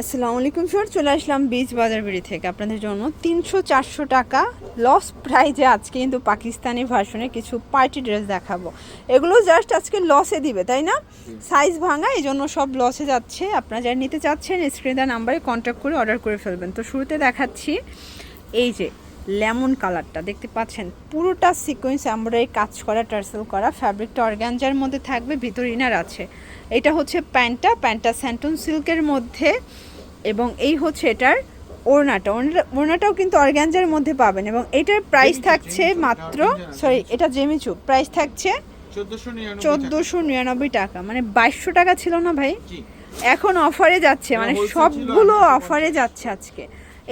আসসালামু আলাইকুম স্যার, চলে আসলাম বীজ বাজার বিড়ি থেকে আপনাদের জন্য 300-400 টাকা লস প্রাইজে আজকে কিন্তু পাকিস্তানি ভার্সনে কিছু পার্টি ড্রেস দেখাবো। এগুলো জাস্ট আজকে লসে দিবে, তাই না? সাইজ ভাঙা, এই জন্য সব লসে যাচ্ছে। আপনারা যারা নিতে চাচ্ছেন স্ক্রিনে নাম্বারে কন্ট্যাক্ট করে অর্ডার করে ফেলবেন। তো শুরুতে দেখাচ্ছি এই যে লেমন কালারটা দেখতে পাচ্ছেন, পুরোটা সিকোয়েন্স এমব্রয়ডারি কাজ করা, টার্সেল করা, ফ্যাব্রিকটা অর্গানজার মধ্যে থাকবে, ভিতর ইনার আছে। এটা হচ্ছে প্যান্টটা স্যান্টন সিল্কের মধ্যে, এবং এই হচ্ছে এটার ওড়নাটাও কিন্তু অর্গানজার মধ্যে পাবেন। এবং এটার প্রাইস থাকছে মাত্র, সরি এটা জেমিচু, প্রাইস থাকছে 1499 টাকা। মানে 2200 টাকা ছিল না ভাই, এখন অফারে যাচ্ছে, মানে সবগুলো অফারে যাচ্ছে আজকে।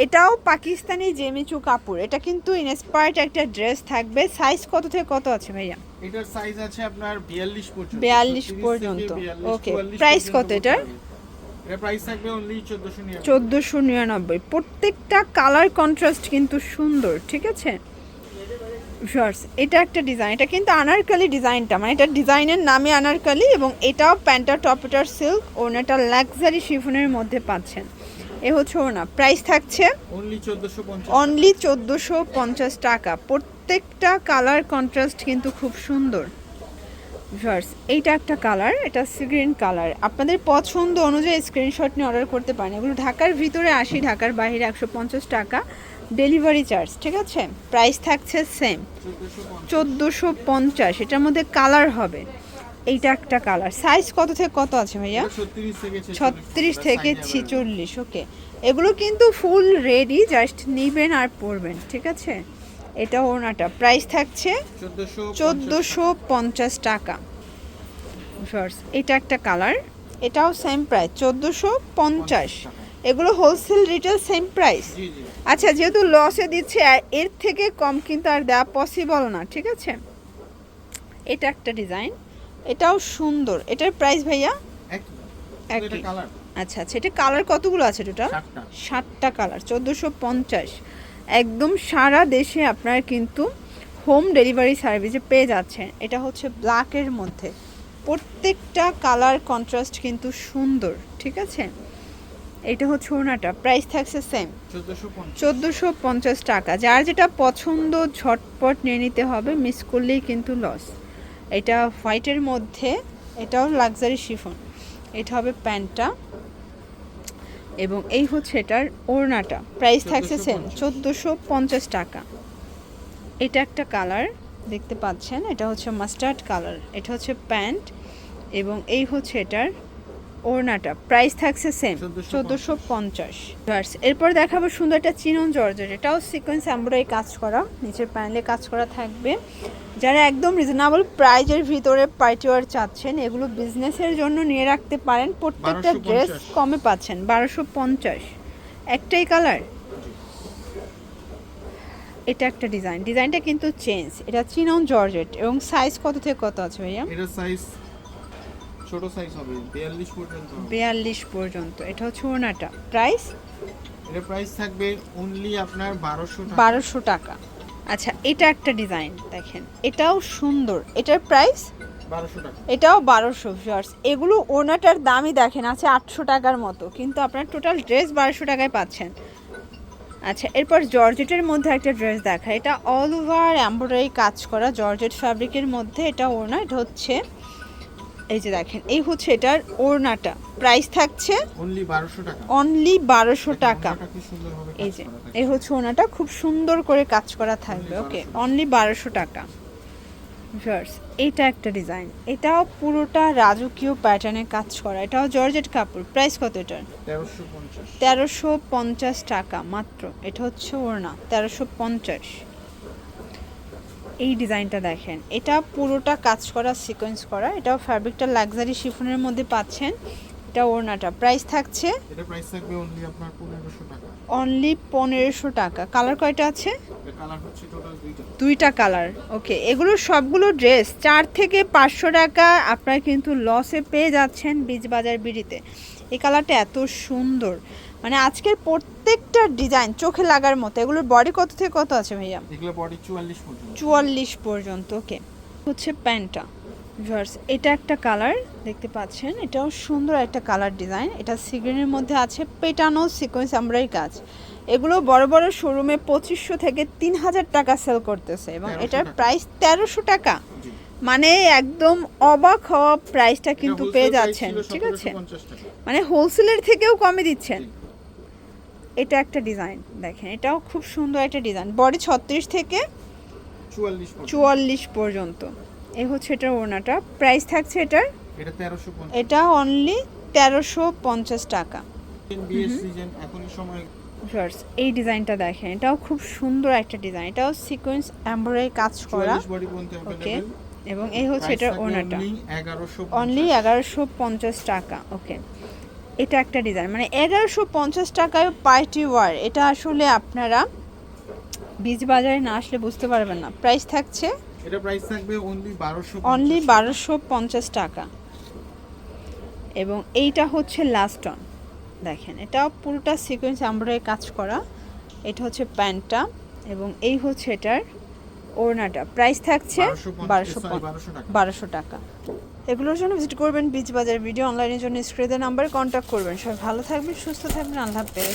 এটাও পাকিস্তানি জেমিচু কাপড়, এটা কিন্তু ইনস্পায়ার্ড একটা ড্রেস থাকবে। সাইজ কত থেকে কত আছে ভাইয়া? এটার সাইজ আছে আপনার 42 পর্যন্ত। 42 পর্যন্ত, ওকে। প্রাইস কত এটার? এর প্রাইস থাকবে অনলি 1499। 1499। প্রত্যেকটা কালার কন্ট্রাস্ট কিন্তু সুন্দর, ঠিক আছে ভিউয়ার্স। এটা একটা ডিজাইন, এটা কিন্তু আনারকলি ডিজাইনটা, মানে এটা ডিজাইনের নামে আনারকলি, এবং এটাও প্যান্টটা টপেটার সিল্ক, ওনাটা লাক্সারি শিফনের মধ্যে পাচ্ছেন। এ হচ্ছে ওনা, প্রাইস থাকছে অনলি 1450 টাকা। প্রত্যেকটা কালার কন্ট্রাস্ট কিন্তু খুব সুন্দর ভিউয়ার্স। এইটা একটা কালার, এটা সি গ্রিন কালার। আপনাদের পছন্দ অনুযায়ী স্ক্রিনশট নিয়ে অর্ডার করতে পারেন। এগুলো ঢাকার ভিতরে 80, ঢাকার বাইরে 150 টাকা ডেলিভারি চার্জ, ঠিক আছে। প্রাইস থাকছে সেম 1450। এটার মধ্যে কালার হবে, এইটা একটা কালার। সাইজ কত থেকে কত আছে ভাইয়া? 36 থেকে 46, ওকে। এগুলো কিন্তু ফুল রেডি, জাস্ট নেবেন আর পরবেন, ঠিক আছে। এটা ওনাটা, প্রাইস থাকছে 1450 টাকা শর্টস। এটা একটা কালার, এটাও সেম প্রাইস 1450। এগুলো হোলসেল রিটেল সেম প্রাইস। আচ্ছা, যেহেতু লসে দিচ্ছে, এর থেকে কম কিন্তু আর দেওয়া পসিবল না, ঠিক আছে। এটা একটা ডিজাইন, এটাও সুন্দর। এটার প্রাইস ভাইয়া একই? আচ্ছা আচ্ছা, এটা কালার কতগুলো আছে টোটাল? 7টা কালার, 1450। একদম সারা দেশে আপনার কিন্তু হোম ডেলিভারি সার্ভিসে পেয়ে যাচ্ছেন। এটা হচ্ছে ব্ল্যাকের মধ্যে, প্রত্যেকটা কালার কন্ট্রাস্ট কিন্তু সুন্দর, ঠিক আছে। এটা হচ্ছে ওনাটা, প্রাইস থাকছে সেম 1450 টাকা। যার যেটা পছন্দ ঝটপট নিয়ে নিতে হবে, মিস করলেই কিন্তু লস। এটা হোয়াইটের মধ্যে, এটাও লাক্সারি শিফন। এটা হবে প্যান্টটা, এবং এই হচ্ছে এটার ওড়নাটা। প্রাইস থাকছে সেম 1450 টাকা। এটা একটা কালার দেখতে পাচ্ছেন, এটা হচ্ছে মাস্টার্ড কালার। এটা হচ্ছে প্যান্ট, এবং এই হচ্ছে এটার ওড়নাটা। প্রাইস থাকছে সেম 1450। এরপর দেখাবো সুন্দর একটা চিনন জর্জেট, এটাও সিকোয়েন্স এমব্রয়ডারি কাজ করা, নিচের প্যানেলে কাজ করা থাকবে। যারা একদম রিজনেবল প্রাইজের ভিতরে পার্টি ওয়্যার চাচ্ছেন, এগুলো বিজনেসের জন্য নিয়ে রাখতে পারেন। প্রত্যেকটা ড্রেস কমে পাচ্ছেন 1250। একটাই কালার। এটা একটা ডিজাইনটা কিন্তু চেঞ্জ। এটা চিনন জর্জেট, এবং সাইজ কত থেকে কত আছে ভাইয়া? এটা সাইজ ছোট সাইজ হবে 42 পর্যন্ত। 42 পর্যন্ত। এটা হচ্ছে ওনাটা, প্রাইস? এর প্রাইস থাকবে অনলি আপনার 1200 টাকা। আচ্ছা, এটা একটা ডিজাইন দেখেন, এটাও সুন্দর। এটার প্রাইস 1200 টাকা। এটাও 1200 ভিউয়ার্স। এগুলো ওনাটার দামই দেখেন আছে 800 টাকার মতো, কিন্তু আপনার টোটাল ড্রেস 1200 টাকায় পাচ্ছেন। আচ্ছা, এরপর জর্জেটের মধ্যে একটা ড্রেস দেখা, এটা অল ওভার এমব্রয়ডারি কাজ করা জর্জেট ফ্যাব্রিকের মধ্যে। এটা ওড়না, এটা হচ্ছে এই যে দেখেন, এই হচ্ছে এটার ওড়নাটা। প্রাইস থাকছে অনলি 1200 টাকা। অনলি 1200 টাকা। এই যে এই হচ্ছে ওড়নাটা, খুব সুন্দর করে কাজ করা থাকবে, ওকে। অনলি 1200 টাকা ভিউয়ার্স। এইটা একটা ডিজাইন, এটাও পুরোটা রাজকীয় প্যাটার্নে কাজ করা, এটাও জর্জেট কাপড়। প্রাইস কত এটার? 1350 টাকা মাত্র। এটা হচ্ছে ওড়না, 1350। এই ডিজাইনটা দেখেন, এটা পুরোটা কাজ করা, সিকোয়েন্স করা। এটাও ফ্যাব্রিকটা লাক্সারি শিফনের মধ্যে পাচ্ছেন। এটা ওড়নাটা, প্রাইস থাকছে এটা প্রাইস থাকবে অনলি আপনার 1500 টাকা। অনলি 1500 টাকা। কালার কয়টা আছে? কালার হচ্ছে টোটাল দুইটা কালার, ওকে। এগুলো সবগুলো ড্রেস 4 থেকে 500 টাকা আপনারা কিন্তু লসে পেয়ে যাচ্ছেন বীজ বাজার বিড়িতে। এই কালারটা এত সুন্দর, মানে আজকের প্রত্যেকটা ডিজাইন চোখে লাগার মতো। এগুলোর বডি কত থেকে কত আছে ভাইয়া? এগুলো বডি 44 পর্যন্ত। 44 পর্যন্ত, ওকে। হচ্ছে প্যান্টটা, ভিউয়ার্স এটা একটা কালার দেখতে পাচ্ছেন, এটাও সুন্দর একটা কালার ডিজাইন। এটা সিগ্রিনের মধ্যে আছে পেটানো সিকোয়েন্স এমব্রয়ডারি কাজ। এগুলো বড় বড় শোরুমে 2500 থেকে 3000 টাকা সেল করতেছে এবং 1300 এটার টাকা। প্রাইস 1300 টাকা। জি। মানে একদম অবাক হওয়া প্রাইসটা কিন্তু এটা পেয়ে wholesale price যাচ্ছেন, ছিল ঠিক আছে? 1750 টাকা। মানে হোলসেলের থেকেও কমে দিচ্ছেন। জি। এটা একটা ডিজাইন দেখেন, এটাও খুব সুন্দর একটা ডিজাইন। বডি 36 থেকে 44 পর্যন্ত। 44 পর্যন্ত। এই হচ্ছে এটার ওড়নাটা, প্রাইস থাকছে এটার, এটা 1350। এটা অনলি 1350 টাকা। বিয়ের সিজন এখনই সময়। ভিউয়ার্স এই ডিজাইনটা দেখেন, এটাও খুব সুন্দর একটা ডিজাইন। এটাও সিকোয়েন্স এমব্রয়ডারি কাজ করা। 44 বডি পর্যন্ত ওকে, अवेलेबल। এবং এই হচ্ছে এটার ওড়নাটা, অনলি 1150। 1150 টাকা। ওকে, এটা একটা ডিজাইন, মানে 1150 টাকায় পার্টি ওয়ার। এটা আসলে আপনারা বীজ বাজারে না আসলে বুঝতে পারবেন না। প্রাইস থাকছে এটা প্রাইস থাকবে অনলি 1250। অনলি 1250 টাকা। এবং এইটা হচ্ছে লাস্ট অন দেখেন, এটাও পুরোটা সিকোয়েন্স এমব্রয়ডারি কাজ করা। এটা হচ্ছে প্যান্টটা এবং এই হচ্ছে এটার ওড়নাটা। প্রাইস থাকছে 1200 টাকা। এগুলোর জন্য ভিজিট করবেন বীজ বাজার। ভিডিও অনলাইনের জন্য স্ক্রিনের নাম্বারে কন্ট্যাক্ট করবেন। সবাই ভালো থাকবেন, সুস্থ থাকবেন, আল্লাহ হাফেজ।